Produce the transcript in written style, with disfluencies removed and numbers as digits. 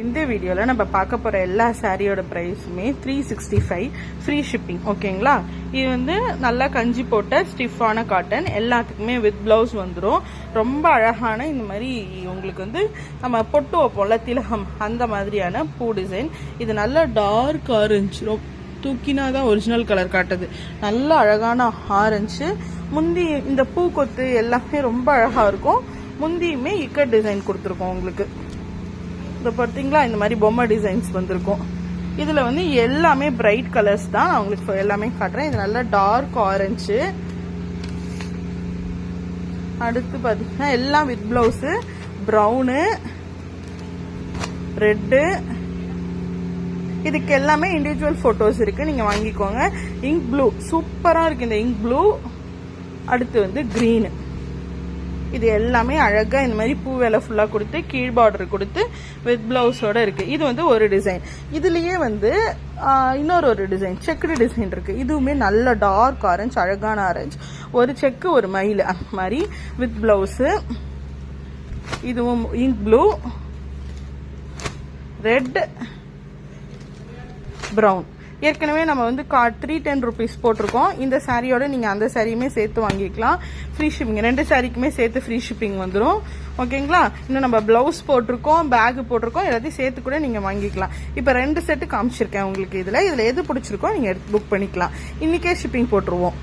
இந்த வீடியோல நம்ம பார்க்க போற எல்லா சாரியோட பிரைஸுமே 365 ஃப்ரீ ஷிப்பிங். ஓகேங்களா? இது வந்து நல்லா கஞ்சி போட்ட ஸ்டிஃபான காட்டன், எல்லாத்துக்குமே வித் பிளவுஸ் வந்துடும். ரொம்ப அழகான இந்த மாதிரி உங்களுக்கு வந்து நம்ம பொட்டு வைப்போம்ல திலகம், அந்த மாதிரியான பூ டிசைன். இது நல்ல டார்க் ஆரஞ்சு, தூக்கினாதான் ஒரிஜினல் கலர் காட்டுது. நல்ல அழகான ஆரஞ்சு. முந்தி இந்த பூ கொத்து எல்லாமே ரொம்ப அழகா இருக்கும். முந்தியுமே இக்கட் டிசைன் கொடுத்துருக்கோம் உங்களுக்கு. இப்போ பார்த்தீங்களா, இந்த மாதிரி பொம்மை டிசைன்ஸ் வந்திருக்கும். இதில் வந்து எல்லாமே பிரைட் கலர்ஸ் தான். நான் உங்களுக்கு எல்லாமே காட்டுறேன். இது நல்ல டார்க் ஆரஞ்சு. அடுத்து பார்த்தீங்கன்னா எல்லாம் வித் பிளவுஸு, ப்ரௌனு, ரெட்டு. இதுக்கு எல்லாமே இண்டிவிஜுவல் ஃபோட்டோஸ் இருக்கு, நீங்கள் வாங்கிக்கோங்க. இங்க் ப்ளூ சூப்பராக இருக்கு இந்த இங்க் ப்ளூ. அடுத்து வந்து க்ரீனு. இது எல்லாமே அழகாக இந்த மாதிரி பூ வேலை ஃபுல்லாக கொடுத்து கீழ் பார்டர் கொடுத்து வித் பிளவுஸோட இருக்கு. இது வந்து ஒரு டிசைன். இதுலேயே வந்து இன்னொரு டிசைன், செக்குடு டிசைன் இருக்கு. இதுவுமே நல்ல டார்க் ஆரஞ்சு, அழகான ஆரஞ்சு, ஒரு செக்கு ஒரு மயில் அந்த மாதிரி வித் பிளவுஸு. இதுவும் இங்க் ப்ளூ, ரெட், ப்ரௌன். ஏற்கனவே நம்ம வந்து 310 rupees போட்டிருக்கோம். இந்த சாரியோட நீங்கள் அந்த சாரியுமே சேர்த்து வாங்கிக்கலாம். ஃப்ரீ ஷிப்பிங், 2 சாரிக்குமே சேர்த்து ஃப்ரீ ஷிப்பிங் வந்துடும். ஓகேங்களா? இன்னும் நம்ம பிளவுஸ் போட்டிருக்கோம், பேக் போட்டிருக்கோம், எல்லாத்தையும் சேர்த்து கூட நீங்கள் வாங்கிக்கலாம். இப்போ 2 செட்டு காமிச்சிருக்கேன் உங்களுக்கு. இதில் எது பிடிச்சிருக்கோ நீங்கள் எடுத்து புக் பண்ணிக்கலாம். இன்றைக்கே ஷிப்பிங் போட்டுருவோம்.